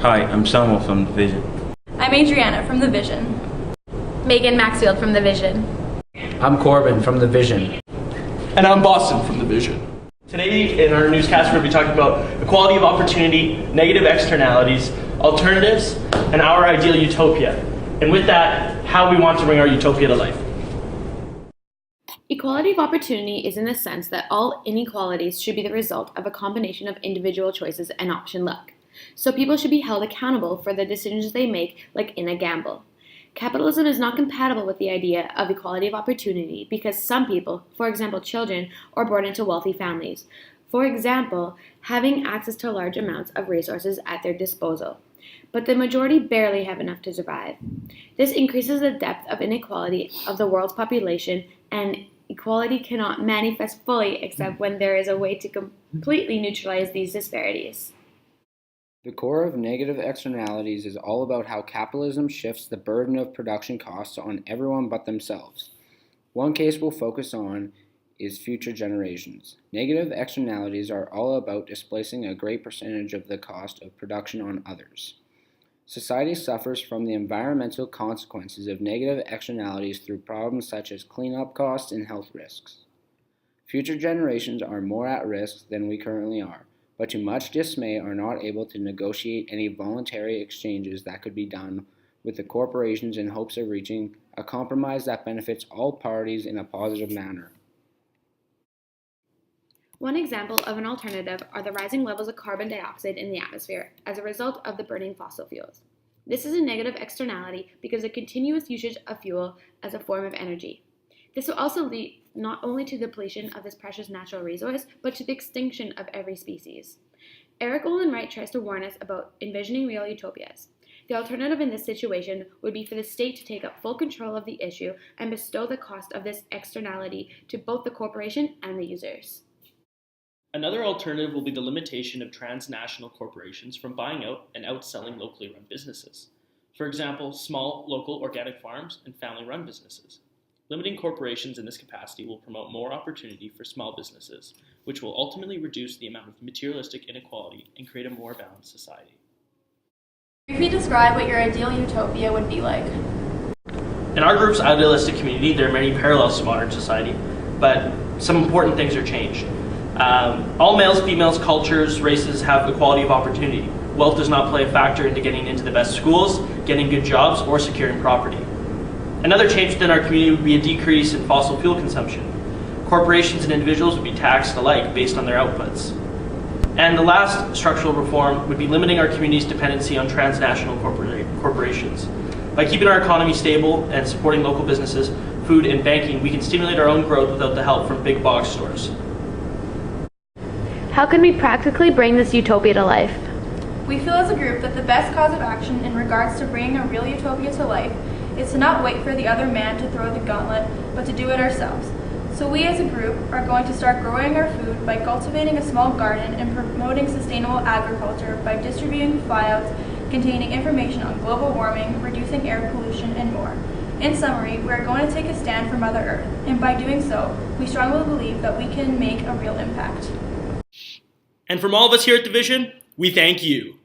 Hi, I'm Samuel from the Vision. I'm Adriana from the Vision. Megan Maxfield from the Vision. I'm Corbin from the Vision. And I'm Boston from the Vision. Today in our newscast, we're going to be talking about equality of opportunity, negative externalities, alternatives, and our ideal utopia. And with that, how we want to bring our utopia to life. Equality of opportunity is in the sense that all inequalities should be the result of a combination of individual choices and option luck. So people should be held accountable for the decisions they make, like in a gamble. Capitalism is not compatible with the idea of equality of opportunity because some people, for example children, are born into wealthy families. For example, having access to large amounts of resources at their disposal. But the majority barely have enough to survive. This increases the depth of inequality of the world's population, and equality cannot manifest fully except when there is a way to completely neutralize these disparities. The core of negative externalities is all about how capitalism shifts the burden of production costs on everyone but themselves. One case we'll focus on is future generations. Negative externalities are all about displacing a great percentage of the cost of production on others. Society suffers from the environmental consequences of negative externalities through problems such as cleanup costs and health risks. Future generations are more at risk than we currently are, but to much dismay are not able to negotiate any voluntary exchanges that could be done with the corporations in hopes of reaching a compromise that benefits all parties in a positive manner. One example of an alternative are the rising levels of carbon dioxide in the atmosphere as a result of the burning fossil fuels. This is a negative externality because of continuous usage of fuel as a form of energy. This will also lead not only to the depletion of this precious natural resource, but to the extinction of every species. Erik, Olin, Wright tries to warn us about envisioning real utopias. The alternative in this situation would be for the state to take up full control of the issue and bestow the cost of this externality to both the corporation and the users. Another alternative will be the limitation of transnational corporations from buying out and outselling locally run businesses. For example, small local organic farms and family-run businesses. Limiting corporations in this capacity will promote more opportunity for small businesses, which will ultimately reduce the amount of materialistic inequality and create a more balanced society. Briefly describe what your ideal utopia would be like. In our group's idealistic community, there are many parallels to modern society, but some important things are changed. All males, females, cultures, races have equality of opportunity. Wealth does not play a factor into getting into the best schools, getting good jobs, or securing property. Another change within our community would be a decrease in fossil fuel consumption. Corporations and individuals would be taxed alike based on their outputs. And the last structural reform would be limiting our community's dependency on transnational corporations. By keeping our economy stable and supporting local businesses, food, and banking, we can stimulate our own growth without the help from big box stores. How can we practically bring this utopia to life? We feel as a group that the best cause of action in regards to bringing a real utopia to life is to not wait for the other man to throw the gauntlet, but to do it ourselves. So we as a group are going to start growing our food by cultivating a small garden and promoting sustainable agriculture by distributing flyouts containing information on global warming, reducing air pollution, and more. In summary, we are going to take a stand for Mother Earth, and by doing so, we strongly believe that we can make a real impact. And from all of us here at the Vision, we thank you.